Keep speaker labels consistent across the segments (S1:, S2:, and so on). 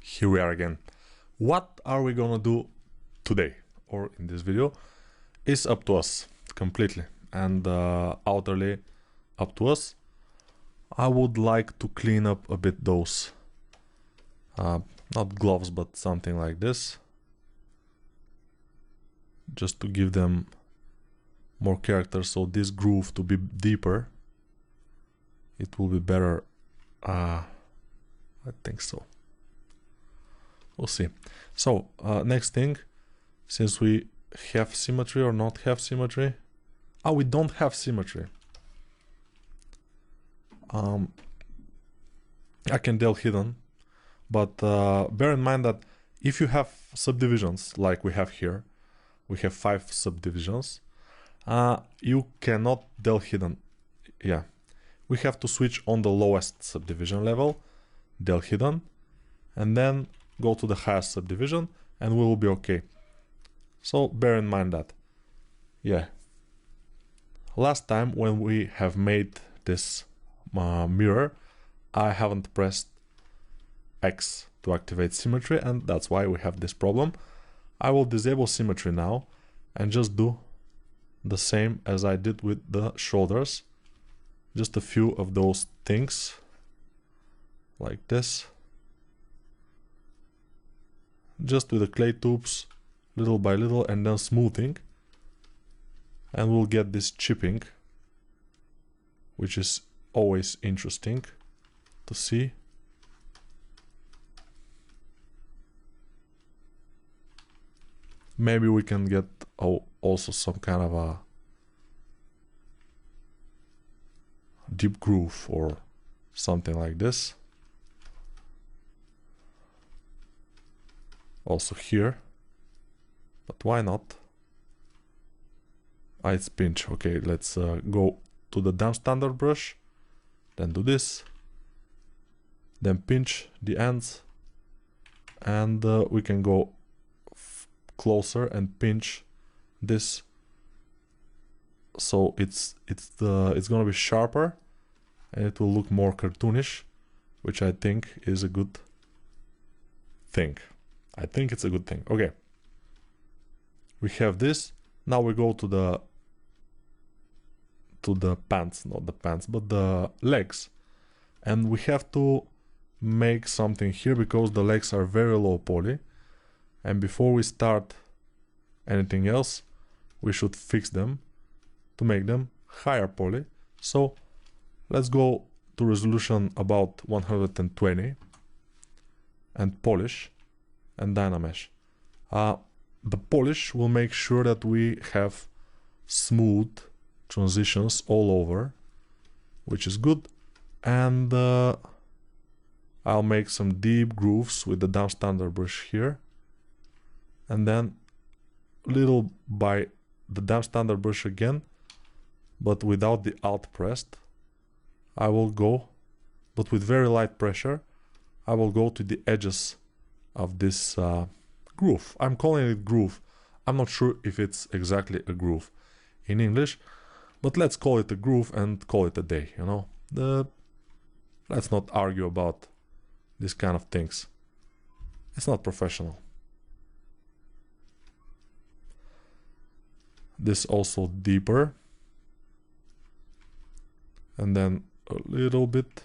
S1: Here we are again. What are we gonna do today or in this video is up to us completely and utterly up to us. I would like to clean up a bit those not gloves but something like this, just to give them more character, so this groove to be deeper. It will be better. I think so. We'll see. So next thing, since we have symmetry or not have symmetry. We don't have symmetry. I can del hidden, but bear in mind that if you have subdivisions like we have here, we have 5 subdivisions, you cannot del hidden. Yeah, we have to switch on the lowest subdivision level, del hidden, and then go to the highest subdivision and we will be okay. So bear in mind that. Yeah, last time when we have made this mirror, I haven't pressed X to activate symmetry, and that's why we have this problem. I will disable symmetry now and just do the same as I did with the shoulders. Just a few of those things like this, just with the clay tubes, little by little, and then smoothing, and we'll get this chipping, which is always interesting to see. Maybe we can get also some kind of a deep groove or something like this. Also here, but why not? It's pinch. Okay, let's go to the down standard brush, then do this, then pinch the ends, and we can go closer and pinch this, so it's gonna be sharper and it will look more cartoonish, which I think is a good thing. I think it's a good thing. Okay, we have this. Now we go to the pants, not the pants, but the legs, and we have to make something here because the legs are very low poly, and before we start anything else we should fix them to make them higher poly. So let's go to resolution about 120 and polish and Dynamesh. The polish will make sure that we have smooth transitions all over, which is good, and I'll make some deep grooves with the down standard brush here, and then little by the down standard brush again, but without the alt pressed, I will go, but with very light pressure, I will go to the edges of this groove. I'm calling it groove. I'm not sure if it's exactly a groove in English, but let's call it a groove and call it a day, you know. Let's not argue about these kind of things. It's not professional. This also deeper, and then a little bit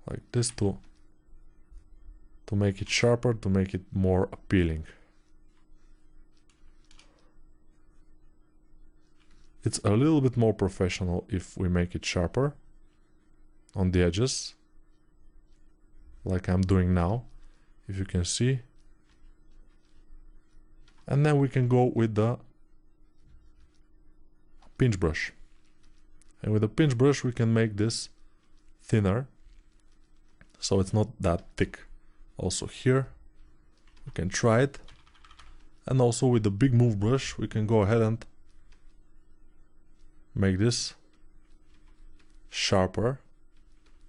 S1: like this to make it sharper, to make it more appealing. It's a little bit more professional if we make it sharper on the edges, like I'm doing now, if you can see. And then we can go with the pinch brush. And with the pinch brush we can make this thinner, so it's not that thick. Also here we can try it, and also with the big move brush we can go ahead and make this sharper,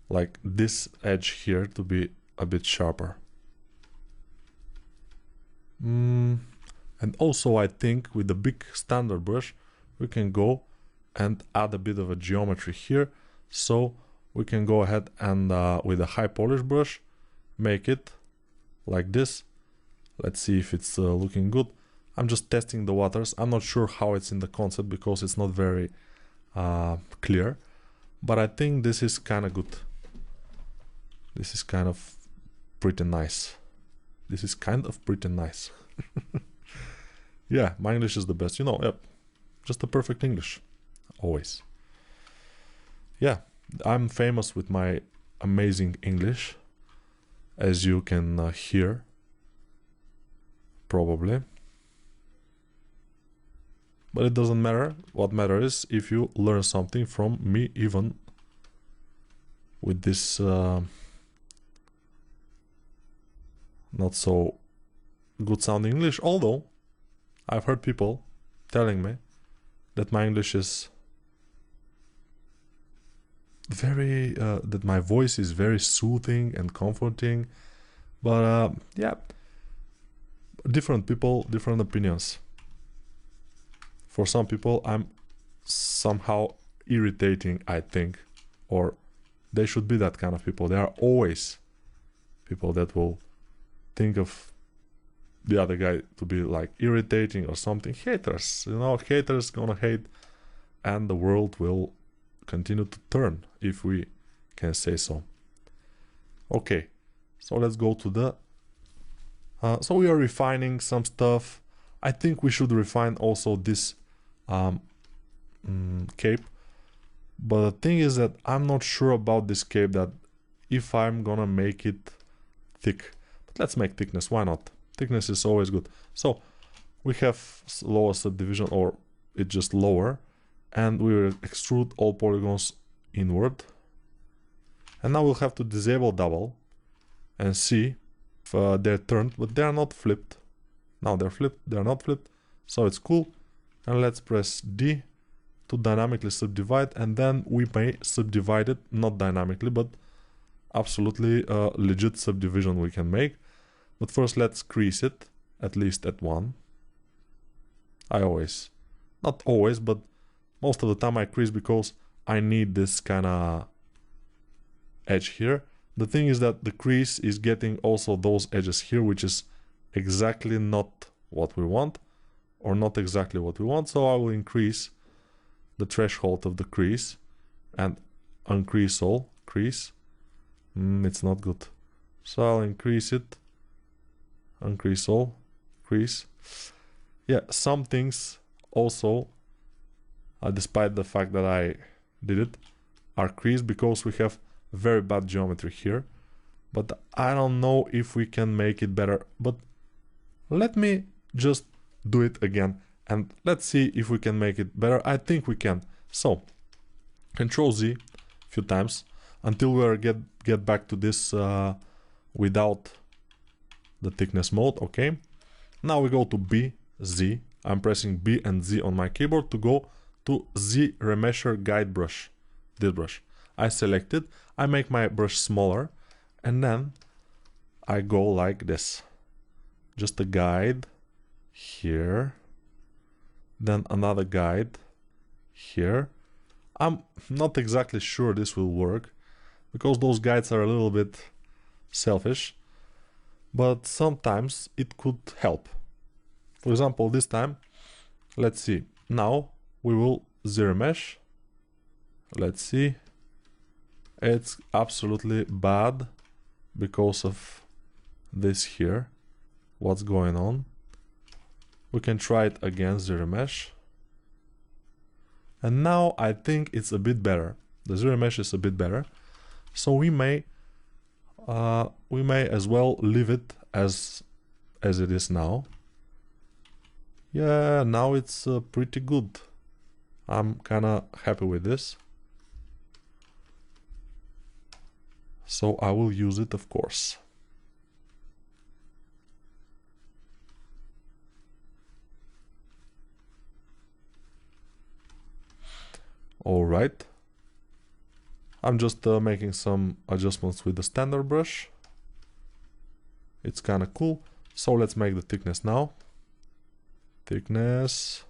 S1: like this edge here to be a bit sharper. And also I think with the big standard brush we can go and add a bit of a geometry here, so we can go ahead and with a high polish brush make it like this. Let's see if it's looking good. I'm just testing the waters. I'm not sure how it's in the concept because it's not very clear, but I think this is kind of good. This is kind of pretty nice. This is kind of pretty nice. Yeah, my English is the best, you know. Yep, just a perfect English, always. Yeah, I'm famous with my amazing English, as you can hear, probably. But it doesn't matter. What matters is if you learn something from me, even with this not so good sounding English. Although I've heard people telling me that my English is very that my voice is very soothing and comforting. But yeah, different people, different opinions. For some people I'm somehow irritating, I think, or they should be that kind of people. There are always people that will think of the other guy to be like irritating or something. Haters, you know, haters gonna hate, and the world will continue to turn, if we can say so. Okay, so let's go to the so we are refining some stuff. I think we should refine also this cape, but the thing is that I'm not sure about this cape, that if I'm gonna make it thick. But let's make thickness, why not? Thickness is always good. So we have lower subdivision, or it's just lower, and we will extrude all polygons inward. And now we'll have to disable double and see if they're turned, but they're not flipped. Now they're flipped, they're not flipped, so it's cool. And let's press D to dynamically subdivide, and then we may subdivide it, not dynamically, but absolutely legit subdivision we can make. But first let's crease it, at least at 1. I always, not always, but most of the time I crease because I need this kind of edge here. The thing is that the crease is getting also those edges here, which is exactly not what we want, or not exactly what we want. So I will increase the threshold of the crease and uncrease all crease. It's not good. So I'll increase it, uncrease all crease. Yeah, some things also, despite the fact that I did it, are creased because we have very bad geometry here. But I don't know if we can make it better. But let me just do it again and let's see if we can make it better. I think we can. So Control Z a few times until we get back to this without the thickness mode. Okay, now we go to B, Z. I'm pressing B and Z on my keyboard to go to Z Remesher Guide Brush, this brush. I select it, I make my brush smaller, and then I go like this. Just a guide here, then another guide here. I'm not exactly sure this will work because those guides are a little bit selfish, but sometimes it could help. For example, this time, let's see. Now we will zero mesh. Let's see. It's absolutely bad because of this here. What's going on? We can try it again, zero mesh. And now I think it's a bit better. The zero mesh is a bit better. So we may as well leave it as it is now. Yeah, now it's pretty good. I'm kinda happy with this. So I will use it, of course. All right. I'm just making some adjustments with the standard brush. It's kind of cool. So let's make the thickness now. Thickness,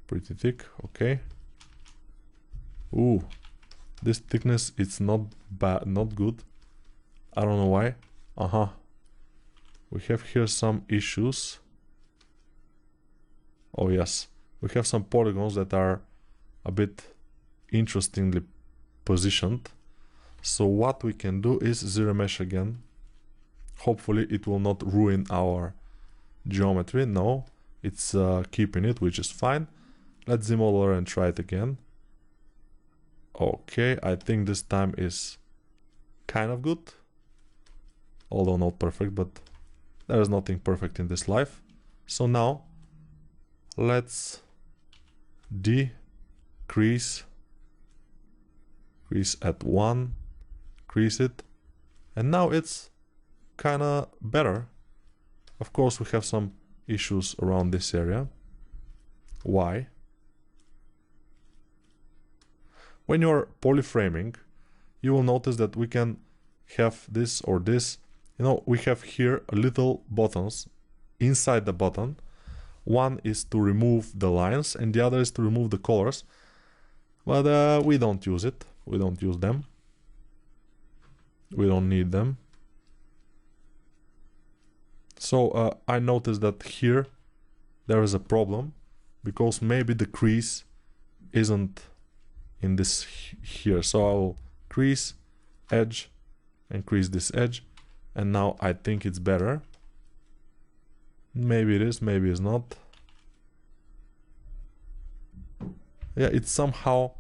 S1: pretty thick. Okay. Ooh, this thickness, it's not bad, not good. I don't know why. We have here some issues. Oh yes, we have some polygons that are a bit interestingly positioned. So what we can do is zero mesh again. Hopefully it will not ruin our geometry. No, it's keeping it, which is fine. Let's demodeler and try it again. Okay, I think this time is kind of good. Although not perfect, but there is nothing perfect in this life. So now let's decrease at 1, crease it, and now it's kind of better. Of course we have some issues around this area. Why? When you're polyframing, you will notice that we can have this or this. You know, we have here a little buttons inside the button. One is to remove the lines and the other is to remove the colors. But we don't use it. We don't use them. We don't need them. So I noticed that here there is a problem because maybe the crease isn't in this here. So I'll crease, edge, and crease this edge. And now I think it's better. Maybe it is, maybe it's not. Yeah, it's somehow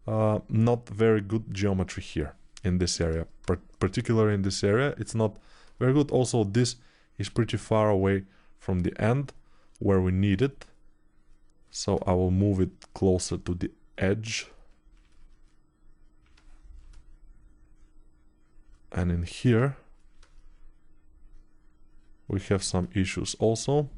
S1: not very good geometry here in this area. Particularly in this area, it's not very good. Also, this is pretty far away from the end where we need it. So I will move it closer to the edge. And in here, we have some issues also.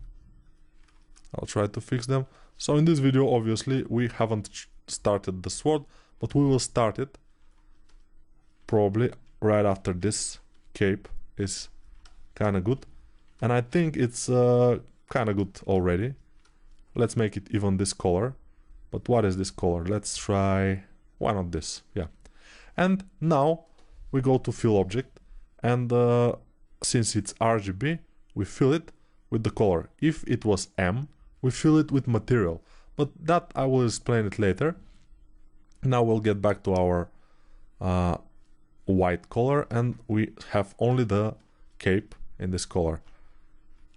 S1: I'll try to fix them. So in this video, obviously, we haven't started the sword, but we will start it probably right after this cape is kind of good. And I think it's kind of good already. Let's make it even this color. But what is this color? Let's try, why not this? Yeah. And now we go to fill object, and since it's RGB, we fill it with the color. If it was M, we fill it with material, but that I will explain it later. Now we'll get back to our white color, and we have only the cape in this color.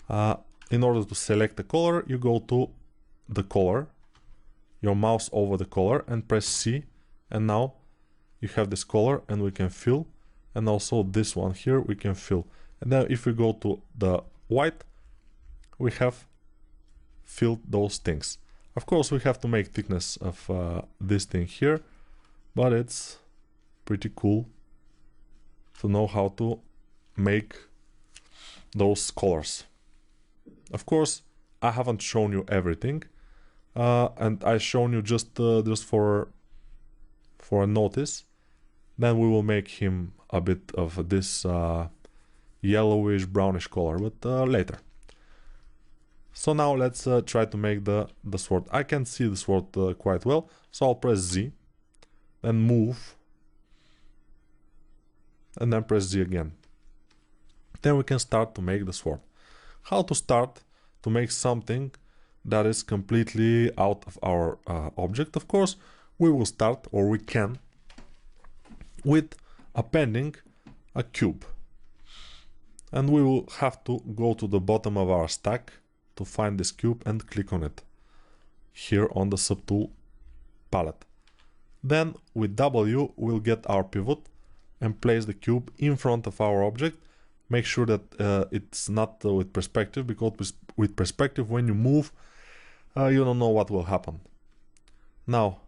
S1: In order to select the color, you go to the color, your mouse over the color, and press C, and now you have this color, and we can fill, and also this one here we can fill. And then if we go to the white, we have filled those things. Of course, we have to make thickness of this thing here, but it's pretty cool to know how to make those colors. Of course, I haven't shown you everything, and I shown you just for a notice. Then we will make him a bit of this yellowish brownish color, but later. So now let's try to make the sword. I can see the sword quite well, so I'll press Z, then move, and then press Z again. Then we can start to make the sword. How to start to make something that is completely out of our object? Of course, we will start, or we can, with appending a cube. And we will have to go to the bottom of our stack to find this cube and click on it here on the subtool palette. Then with W we'll get our pivot and place the cube in front of our object. Make sure that it's not with perspective, because with perspective, when you move, you don't know what will happen. Now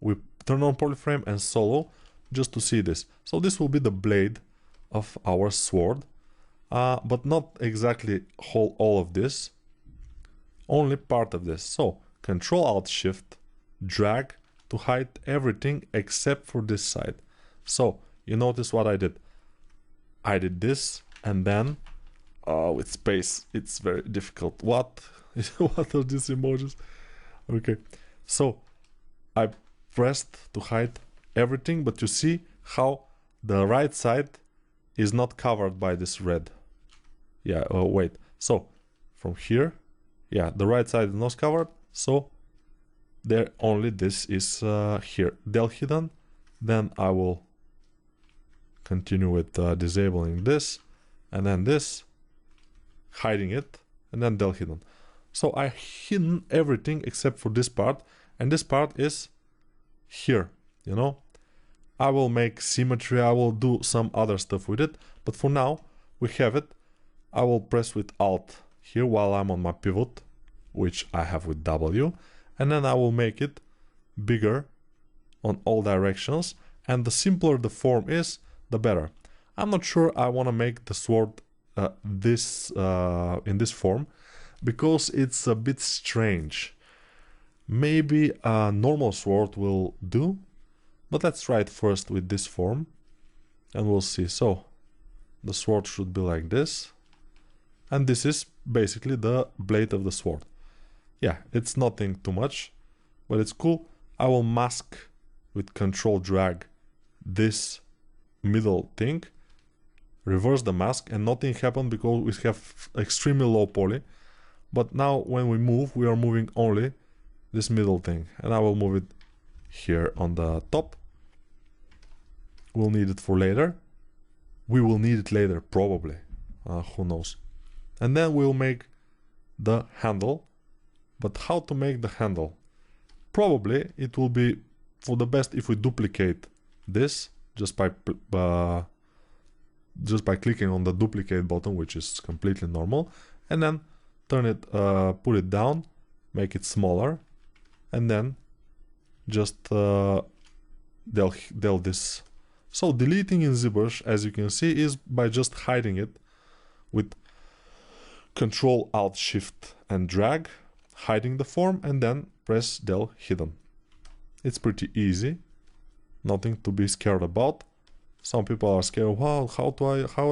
S1: we turn on polyframe and solo just to see this. So this will be the blade of our sword, but not exactly all of this, only part of this. So Control Alt Shift drag to hide everything except for this side. So you notice what I did. I did this, and then with space it's very difficult. What are these emojis? Okay, so I pressed to hide everything, but you see how the right side is not covered by this red. Yeah, wait. So from here, yeah, the right side is not covered. So there only this is here, del hidden. Then I will continue with disabling this, and then this, hiding it, and then del hidden. So I hidden everything except for this part, and this part is here, you know. I will make symmetry, I will do some other stuff with it, but for now we have it. I will press with Alt here while I'm on my pivot, which I have with W, and then I will make it bigger on all directions, and the simpler the form is, the better. I'm not sure I want to make the sword in this form, because it's a bit strange. Maybe a normal sword will do, but let's try it first with this form, and we'll see. So the sword should be like this, and this is basically the blade of the sword. Yeah, it's nothing too much, but it's cool. I will mask with Control drag this middle thing, reverse the mask, and nothing happened because we have extremely low poly. But now when we move, we are moving only this middle thing, and I will move it here on the top. We'll need it for later. We will need it later, probably. Who knows? And then we'll make the handle. But how to make the handle? Probably it will be for the best if we duplicate this just by clicking on the duplicate button, which is completely normal, and then turn it, put it down, make it smaller, and then just del this. So deleting in ZBrush, as you can see, is by just hiding it with Control Alt Shift and drag, hiding the form, and then press del hidden. It's pretty easy, nothing to be scared about. Some people are scared, wow, how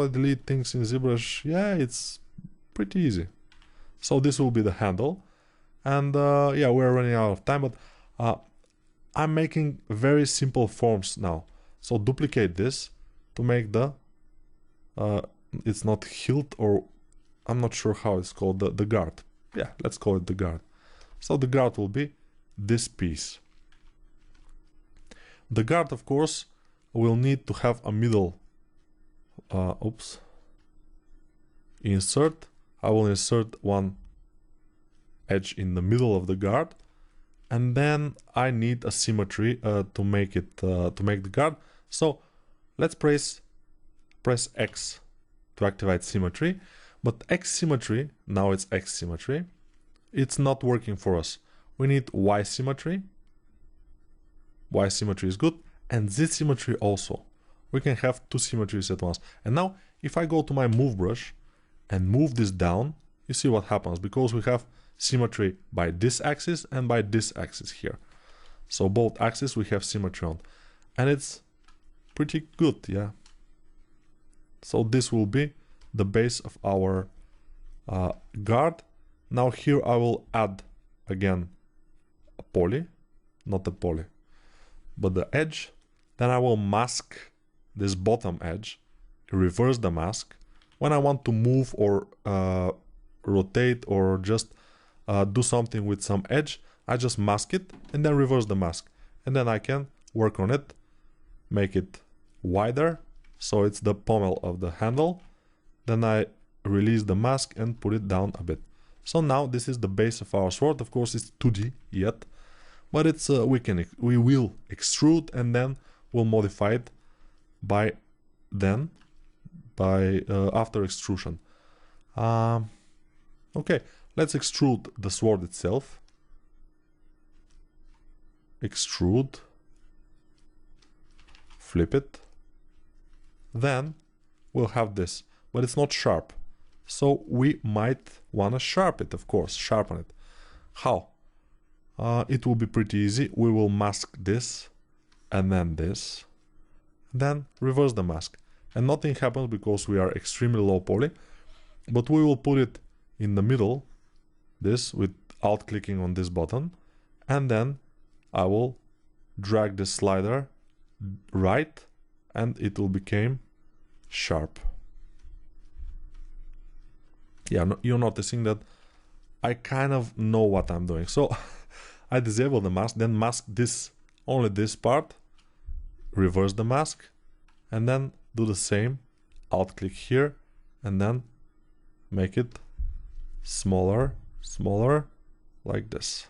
S1: I delete things in ZBrush? Yeah, it's pretty easy. So this will be the handle, and yeah, we're running out of time, but I'm making very simple forms now. So duplicate this to make the it's not hilt, or I'm not sure how it's called, the guard. Yeah, let's call it the guard. So the guard will be this piece. The guard, of course, will need to have a middle insert. I will insert one edge in the middle of the guard, and then I need a symmetry to make it to make the guard. So let's press X to activate symmetry, but X symmetry, now it's X symmetry, it's not working for us. We need Y symmetry. Y symmetry is good, and Z symmetry also. We can have two symmetries at once. And now if I go to my move brush and move this down, you see what happens, because we have symmetry by this axis and by this axis here. So both axes we have symmetry on, and it's pretty good, yeah. So this will be the base of our guard. Now here I will add again a poly, not the poly, but the edge. Then I will mask this bottom edge, reverse the mask. When I want to move or rotate or just do something with some edge, I just mask it and then reverse the mask. And then I can work on it, make it wider, so it's the pommel of the handle. Then I release the mask and put it down a bit. So now this is the base of our sword. Of course it's 2D yet, but it's we will extrude and then we'll modify it by after extrusion. Okay, let's extrude the sword itself. Extrude, flip it, then we'll have this, but it's not sharp, so we might want to sharpen it, of course, sharpen it. How? It will be pretty easy. We will mask this and then this, then reverse the mask, and nothing happens because we are extremely low poly, but we will put it in the middle, this, with alt clicking on this button, and then I will drag the slider right and it will become sharp. yeah, you're noticing that I kind of know what I'm doing. So I disable the mask, then mask this, only this part, reverse the mask, and then do the same. Alt click here and then make it smaller, smaller, like this.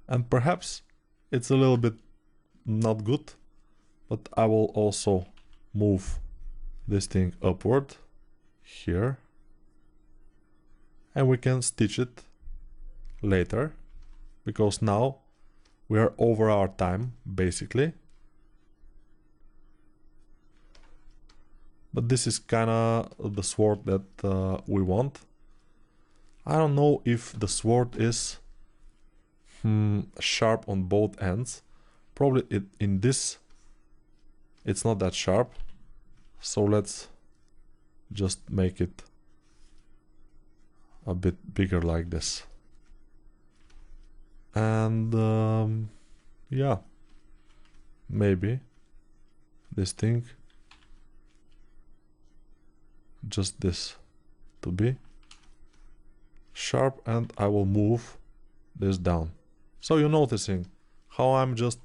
S1: And perhaps it's a little bit not good, but I will also move this thing upward here, and we can stitch it later, because now we are over our time basically. But this is kinda the sword that we want. I don't know if the sword is sharp on both ends. Probably in this it's not that sharp, so let's just make it a bit bigger like this. And yeah, maybe this thing, just this to be sharp, and I will move this down. So you're noticing how I'm just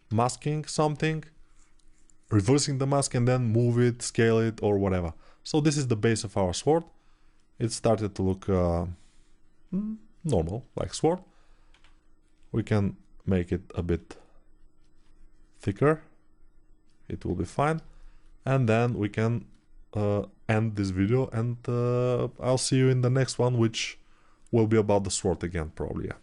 S1: masking something, reversing the mask, and then move it, scale it, or whatever. So this is the base of our sword. It started to look normal, like sword. We can make it a bit thicker. It will be fine. And then we can end this video, and I'll see you in the next one, which will be about the sword again, probably. Yeah.